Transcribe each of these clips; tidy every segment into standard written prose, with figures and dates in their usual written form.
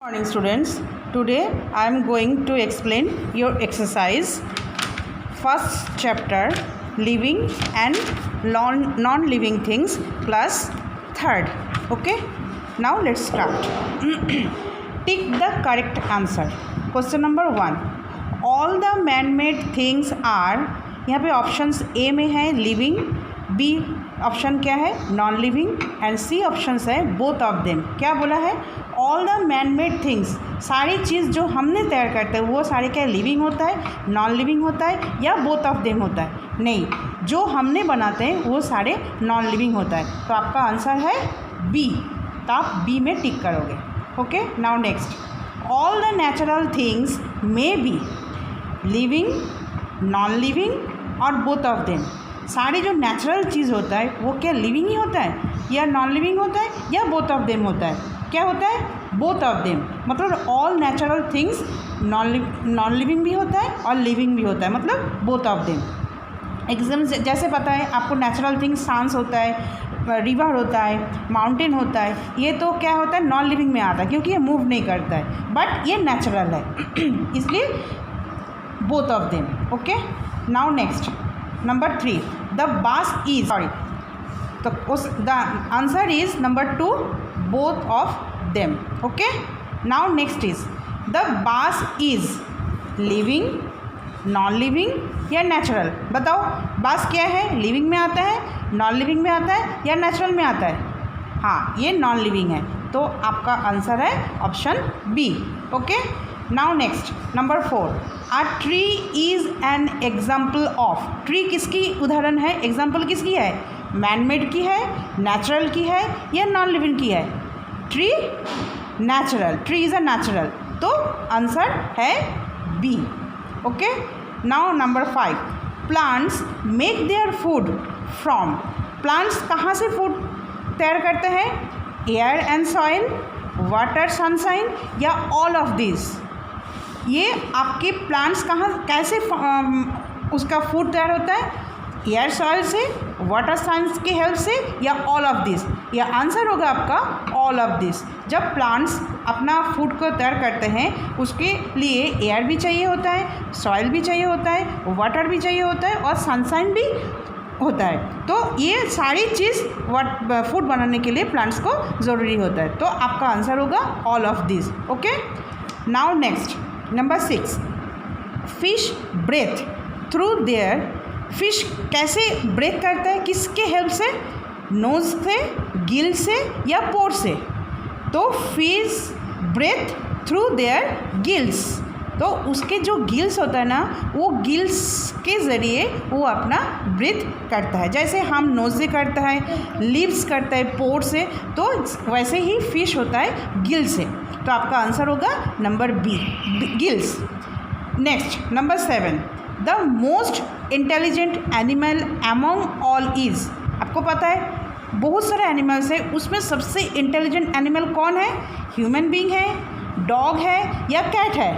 Morning students, today I am going to explain your exercise first chapter living and non-living things class third. Okay, now let's start. Tick the correct answer. Question number 1, all the man-made things are, यहाँ पे options A में है living, B option क्या है non living and C option है both of them. क्या बोला है? All the man made things, सारी चीज़ जो हमने तैयार करते हैं वो सारे क्या लिविंग होता है, नॉन लिविंग होता है या बोथ ऑफ देम होता है? नहीं, जो हमने बनाते हैं वो सारे नॉन लिविंग होता है. तो आपका आंसर है बी, तो आप बी में टिक करोगे. Okay, now next, all the natural things may be living, non living और बोथ ऑफ देम. सारी जो नेचुरल चीज़ होता है वो क्या लिविंग ही होता है या नॉन लिविंग होता है या बोथ ऑफ देम होता है? क्या होता है? Both of them. मतलब all natural things non living भी होता है और लिविंग भी होता है, मतलब बोथ ऑफ देम. एकदम जैसे पता है आपको नेचुरल थिंग्स सांस होता है, रिवर होता है, माउंटेन होता है, ये तो क्या होता है नॉन लिविंग में आता है क्योंकि ये मूव नहीं करता है, बट ये नेचुरल है इसलिए both of them. Okay, now next number 3, the बास इज, सॉरी, तो उस the answer is number 2 both of them. Okay, now next is the बास इज लिविंग, नॉन लिविंग या नेचुरल? बताओ, बास क्या है? लिविंग में आता है, नॉन लिविंग में आता है या नेचुरल में आता है? हाँ, ये नॉन लिविंग है, तो आपका आंसर है option B. Okay, now next number 4, a tree is an example of. Tree किसकी उदाहरण है? एग्जाम्पल किसकी है? मैनमेड की है, नेचुरल की है या नॉन लिविंग की है? Tree natural, tree is a natural, तो आंसर है B. Okay, now number 5, plants make their food from. Plants कहाँ से फूड तैयार करते हैं? Air and soil, water, sunshine या ऑल ऑफ दिस? ये आपके प्लांट्स कहाँ कैसे उसका फूड तैयार होता है? एयर सॉइल से, वाटर साइंस के हेल्प से या ऑल ऑफ दिस? या आंसर होगा आपका ऑल ऑफ दिस. जब प्लांट्स अपना फूड को तैयार करते हैं उसके लिए एयर भी चाहिए होता है, सॉइल भी चाहिए होता है, वाटर भी चाहिए होता है और सनशाइन भी होता है. तो ये सारी चीज़ फूड बनाने के लिए प्लांट्स को ज़रूरी होता है, तो आपका आंसर होगा all of this. Okay, now next number 6, fish breathe through their. Fish कैसे ब्रेथ करता है? किसके हेल्प से? नोज से, गिल से या पोर से? तो fish breathe through their gills, तो उसके जो गिल्स होता है ना, वो गिल्स के ज़रिए वो अपना ब्रीथ करता है. जैसे हम नोज से करता है, लिप्स करता है पोर से, तो वैसे ही फिश होता है गिल से. तो आपका आंसर होगा number B, gills. Next number 7, the most intelligent animal among all is. आपको पता है बहुत सारे एनिमल्स है, उसमें सबसे इंटेलिजेंट एनिमल कौन है? ह्यूमन बीइंग है, डॉग है या कैट है?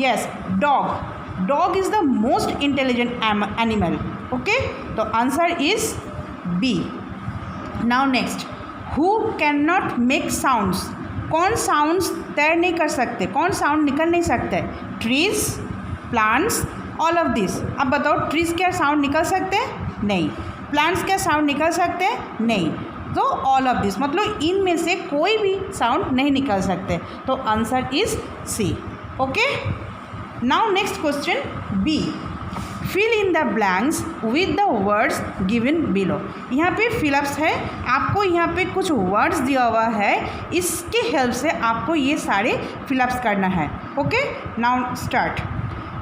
Yes, dog. Dog is the most intelligent animal. Okay, तो answer is B. Now next, who can not make sounds. कौन साउंड्स तैर नहीं कर सकते? कौन साउंड निकल नहीं सकते? Trees, plants, all of this. अब बताओ, ट्रीज क्या साउंड निकल सकते हैं? नहीं. प्लांट्स क्या साउंड निकल सकते हैं? नहीं. तो ऑल ऑफ दिस मतलब इनमें से कोई भी साउंड नहीं निकल सकते, तो answer is C. Okay, now next question B, fill in the blanks with the words given below. यहाँ पे फिलअप्स है, आपको यहाँ पे कुछ वर्ड्स दिया हुआ है, इसके हेल्प से आपको ये सारे फिलअप्स करना है. Okay, now start.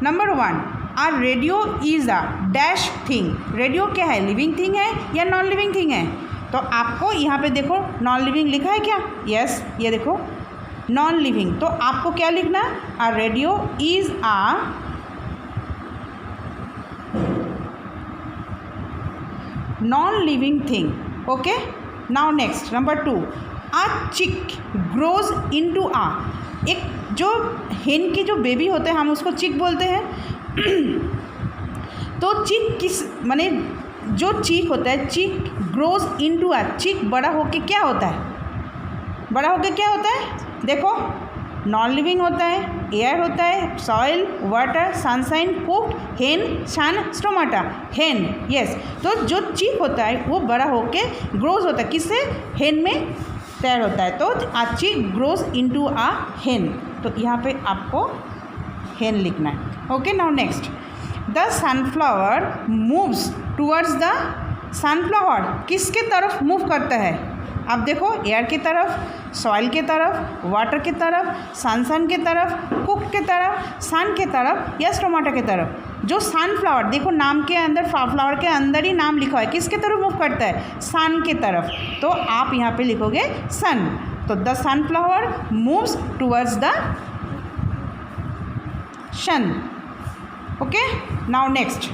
Number 1, a radio is a dash thing. Radio क्या है? लिविंग थिंग है या नॉन लिविंग थिंग है? तो आपको यहाँ पे देखो नॉन लिविंग लिखा है क्या? यस, ये देखो नॉन लिविंग, तो आपको क्या लिखना? A radio is a non living thing. Okay, now next number 2, a chick grows into आ. एक जो हेन की जो बेबी होते हैं हम उसको चिक बोलते हैं. तो चिक किस माने जो चीक होता है, चिक ग्रोज इनटू आ. चिक बड़ा होके क्या होता है? बड़ा होके क्या होता है? देखो नॉन लिविंग होता है, एयर होता है, सॉइल, वाटर, सनशाइन, कुक्ड, हेन, सन, स्टोमाटा। हेन, यस। तो जो चीक होता है वो बड़ा होके ग्रोज होता है, किससे? हेन में तैयार होता है। तो आ चीक ग्रोज इनटू आ हेन। तो यहाँ पे आपको हेन लिखना है। Okay, now next, the sunflower moves towards the sunflower किसके तरफ मूव करता है? अब देखो, एयर की तरफ, सॉइल के तरफ, वाटर की तरफ, सनशाइन के तरफ, कुक के तरफ, सन के तरफ या स्टोमाटा के तरफ। जो सनफ्लावर, देखो नाम के अंदर, फ्लावर के अंदर ही नाम लिखा है, किसके तरफ मूव करता है? सन के तरफ। तो आप यहाँ पे लिखोगे सन। तो the sunflower moves towards the sun. Okay, now next,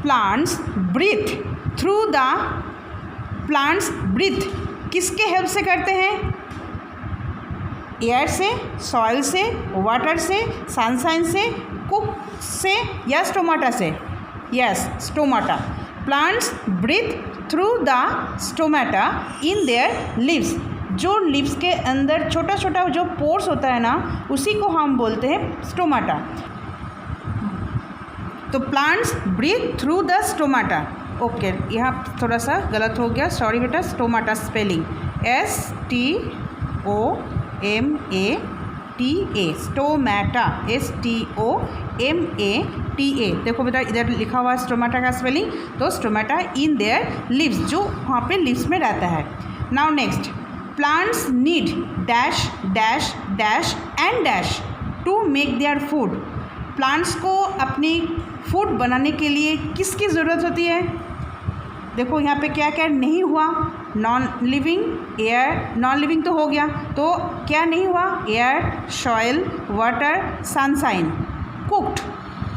plants breathe through the, plants breathe किसके हेल्प से करते हैं? एयर से, सॉइल से, वाटर से, सनशाइन से, कुक से या स्टोमाटा से? Yes, stomata. Plants breathe through the stomata in their leaves. जो लीव्स के अंदर छोटा छोटा जो पोर्स होता है ना, उसी को हम बोलते हैं स्टोमाटा। तो plants breathe through the stomata. Okay, यहाँ थोड़ा सा गलत हो गया, सॉरी बेटा। Stomata spelling STOMATA, stomata, STOMATA। देखो बेटा, इधर लिखा हुआ है स्टोमाटा का स्पेलिंग। तो स्टोमाटा इन देयर लीव्स, जो वहाँ पे लीव्स में रहता है। Now next, plants need dash dash dash and dash to make their food. Plants को अपनी फूड बनाने के लिए किसकी ज़रूरत होती है? देखो यहाँ पे क्या क्या नहीं हुआ? Non living, air, non living तो हो गया, तो क्या नहीं हुआ? Air, soil, water, sunshine, cooked.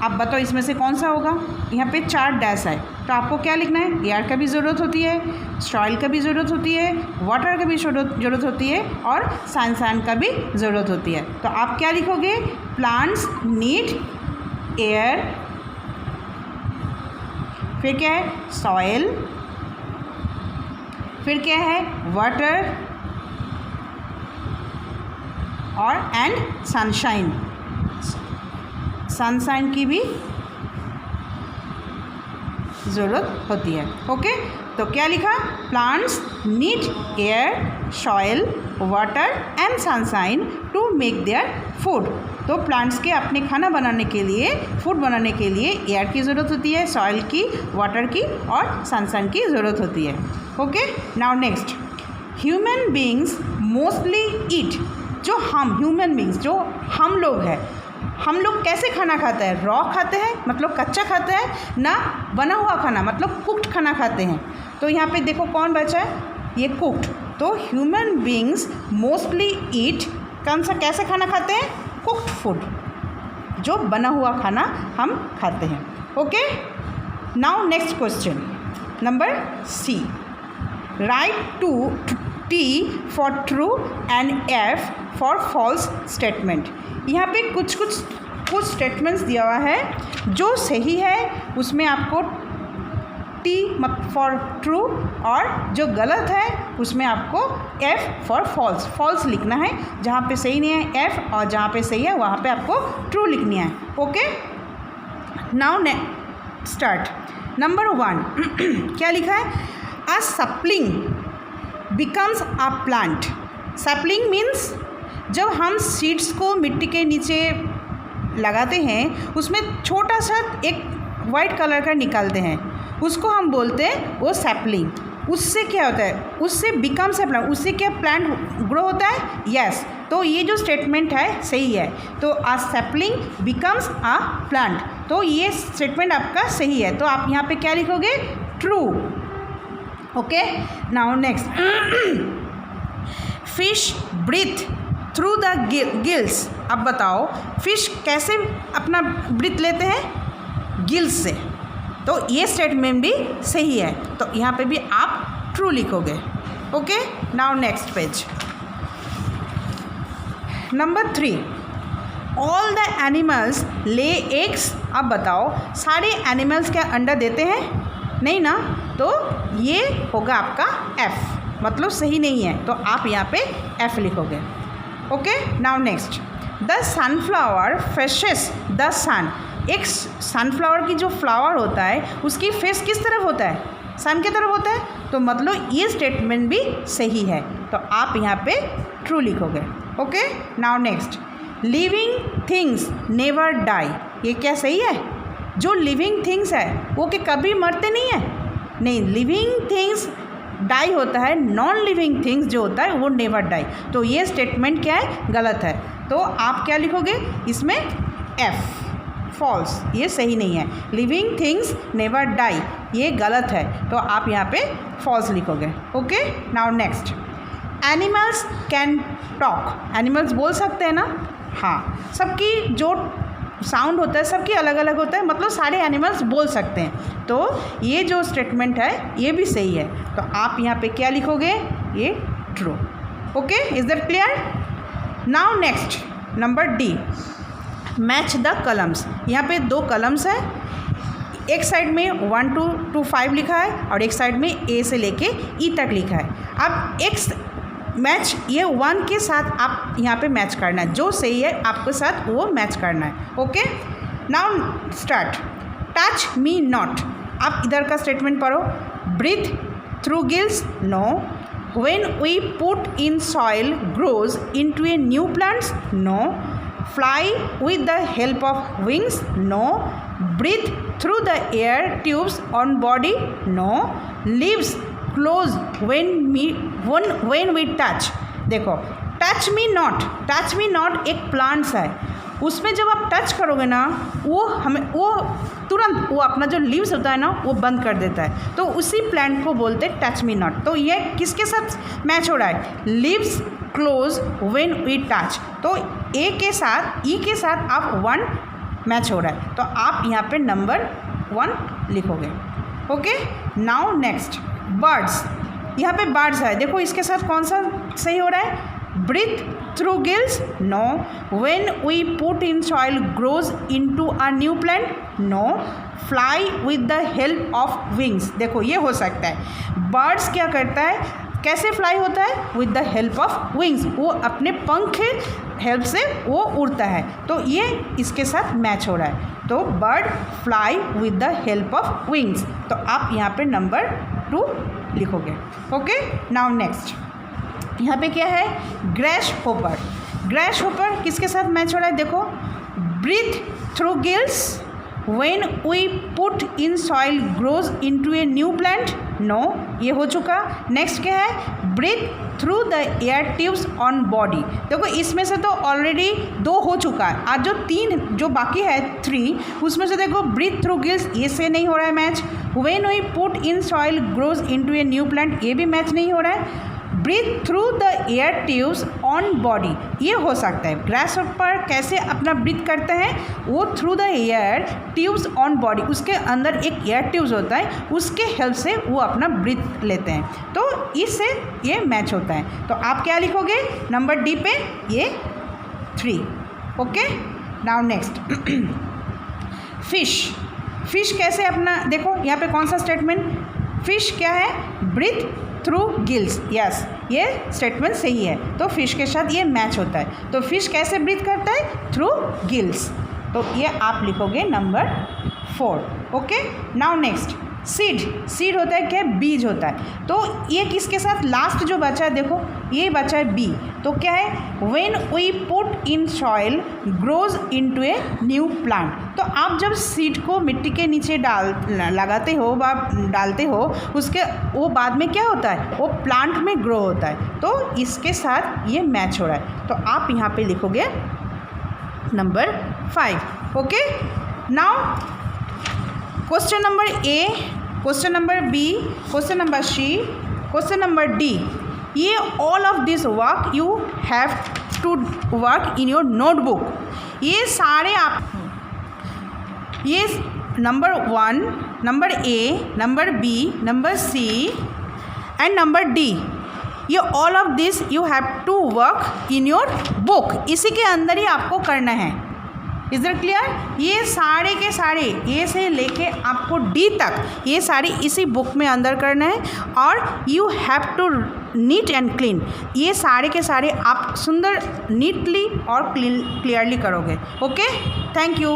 आप बताओ इसमें से कौन सा होगा? यहाँ पे 4 डैश है, तो आपको क्या लिखना है? एयर का भी ज़रूरत होती है, सॉइल का भी ज़रूरत होती है, वाटर का भी ज़रूरत होती है और सनशाइन का भी ज़रूरत होती है। तो आप क्या लिखोगे? प्लांट्स नीड एयर, फिर क्या है? सॉइल, फिर क्या है? वाटर और एंड सनशाइन। सनशाइन की भी ज़रूरत होती है। ओके, तो क्या लिखा? Plants need air, soil, water and sunshine to make their food. तो प्लांट्स के अपने खाना बनाने के लिए, फूड बनाने के लिए एयर की ज़रूरत होती है, सॉइल की, वाटर की और सनशाइन की ज़रूरत होती है। Okay, now next, human beings mostly eat. जो हम ह्यूमन बींग्स, जो हम लोग हैं, हम लोग कैसे खाना खाते हैं? रॉ खाते हैं, मतलब कच्चा खाते हैं ना, बना हुआ खाना मतलब कुक्ड खाना खाते हैं। तो यहाँ पे देखो कौन बचा है? ये कुक्ड। तो ह्यूमन बींग्स मोस्टली ईट, कौन सा, कैसे खाना खाते हैं? कुक्ड फूड, जो बना हुआ खाना हम खाते हैं। Okay, now next question number C, write to T for true and F for false statement. यहाँ पे कुछ स्टेटमेंट्स दिया हुआ है, जो सही है उसमें आपको T फॉर ट्रू और जो गलत है उसमें आपको F फॉर फॉल्स, फॉल्स लिखना है। जहाँ पे सही नहीं है F और जहाँ पे सही है वहाँ पे आपको ट्रू लिखनी है। Okay, now start. नंबर 1 क्या लिखा है? A sapling becomes a plant. Sapling means जब हम सीड्स को मिट्टी के नीचे लगाते हैं, उसमें छोटा सा एक वाइट कलर का निकालते हैं, उसको हम बोलते हैं वो सैपलिंग। उससे क्या होता है? उससे बिकम्स अ प्लांट, उससे क्या प्लांट ग्रो होता है? यस। तो ये जो स्टेटमेंट है सही है। तो अ सैपलिंग बिकम्स अ प्लांट, तो ये स्टेटमेंट आपका सही है। तो आप यहाँ पे क्या लिखोगे? True. Okay, now next, fish breathe through the gills. अब बताओ फिश कैसे अपना ब्रीथ लेते हैं? गिल्स से। तो ये स्टेटमेंट भी सही है, तो यहाँ पे भी आप ट्रू लिखोगे। Okay, now next page, number 3, all the animals lay eggs. अब बताओ सारे एनिमल्स क्या अंडा देते हैं? नहीं ना, तो ये होगा आपका F, मतलब सही नहीं है, तो आप यहाँ पे F लिखोगे। Okay, now next, the sunflower faces the sun. एक सनफ्लावर की जो फ्लावर होता है उसकी फेस किस तरफ होता है? सन की तरफ होता है। तो मतलब ये स्टेटमेंट भी सही है, तो आप यहाँ पे ट्रू लिखोगे। Okay, now next, living things never die. ये क्या सही है? जो लिविंग थिंग्स है वो कि कभी मरते नहीं है? नहीं, लिविंग थिंग्स डाई होता है, नॉन लिविंग थिंग्स जो होता है वो नेवर डाई। तो ये स्टेटमेंट क्या है? गलत है। तो आप क्या लिखोगे इसमें? एफ, फॉल्स, ये सही नहीं है। लिविंग थिंग्स नेवर डाई ये गलत है, तो आप यहाँ पे फॉल्स लिखोगे। Okay, now next, animals can talk. Animals बोल सकते हैं ना? हाँ, सबकी जो साउंड होता है सबकी अलग अलग होता है, मतलब सारे एनिमल्स बोल सकते हैं। तो ये जो स्टेटमेंट है ये भी सही है, तो आप यहाँ पे क्या लिखोगे? ये true. Okay, is that clear? Now next, number D, match the columns. यहाँ पे 2 कलम्स है, एक साइड में 1 to 5 लिखा है और एक साइड में ए से लेके ई तक लिखा है। अब एक मैच ये 1 के साथ आप यहाँ पे मैच करना है, जो सही है आपके साथ वो मैच करना है। Okay, now start, touch me not. आप इधर का स्टेटमेंट पढ़ो, breathe through gills, no. When we put in soil grows into a new plants, no. Fly with the help of wings, no. Breathe through the air tubes on body, no. Lives close when we touch। देखो, touch me not एक plants है, उसमें जब आप touch करोगे ना वो तुरंत वो अपना जो लीव्स होता है ना वो बंद कर देता है, तो उसी प्लांट को बोलते हैं टच मी नॉट। तो ये किसके साथ मैच हो रहा है? Leaves close when we touch. तो ए के साथ ई के साथ आप 1 मैच हो रहा है, तो आप यहाँ पे नंबर 1 लिखोगे। Okay, now next, birds. यहाँ पे बर्ड्स है, देखो इसके साथ कौन सा सही हो रहा है? Breathe through gills, no. When we put in soil grows into a new plant, no. Fly with the help of wings. देखो ये हो सकता है, बर्ड्स क्या करता है, कैसे फ्लाई होता है? With the help of wings, वो अपने पंख के हेल्प से वो उड़ता है, तो ये इसके साथ मैच हो रहा है। तो bird fly with the help of wings, तो आप यहाँ पे नंबर 2 लिखोगे। ओके, नाउ नेक्स्ट, यहाँ पे क्या है? ग्रैश होपर। ग्रैश होपर किसके साथ मैच हो रहा है? देखो, breathe through gills, when we put in soil grows into a new plant, no, ये हो चुका। नेक्स्ट क्या है? Breathe through the air tubes on body. देखो इसमें से तो ऑलरेडी 2 हो चुका है, आज जो 3 जो बाकी है 3, उसमें से देखो ब्रीथ थ्रू गिल्स ये से नहीं हो रहा है match. When we put in soil grows into a new plant ये भी मैच नहीं हो रहा है। Breathe through the air tubes on body ये हो सकता है। ग्रास पर कैसे अपना ब्रीथ करते हैं? वो through the air tubes on body, उसके अंदर एक एयर ट्यूब्स होता है, उसके हेल्प से वो अपना ब्रीथ लेते हैं, तो इससे ये मैच होता है। तो आप क्या लिखोगे नंबर डी पे? ये 3। Okay, now next, fish. Fish कैसे अपना, देखो यहाँ पे कौन सा स्टेटमेंट? फिश क्या है? ब्रीथ थ्रू गिल्स, यस, ये स्टेटमेंट सही है, तो फिश के साथ ये मैच होता है। तो फिश कैसे ब्रीथ करता है? थ्रू गिल्स, तो ये आप लिखोगे number 4। Okay, now next, seed. Seed होता है क्या? बीज होता है। तो ये किसके साथ लास्ट जो बचा है? देखो ये बचा है बी, तो क्या है? When we put in soil grows into a new plant. तो आप जब सीड को मिट्टी के नीचे लगाते हो व डालते हो, उसके वो बाद में क्या होता है? वो प्लांट में ग्रो होता है, तो इसके साथ ये मैच हो रहा है, तो आप यहाँ पे लिखोगे number 5। Okay, now question number A, question number B, question number C, question number D, ये all of this work you have to work in your notebook. ये सारे आप, ये number 1, number A, number B, number C and number D, ये all of this you have to work in your book, इसी के अंदर ही आपको करना है। Is that clear? ये सारे के सारे ए से लेके आपको डी तक ये सारी इसी बुक में अंदर करना है, और you have to neat and clean, ये सारे के सारे आप सुंदर नीटली और क्लियरली करोगे। Okay, thank you.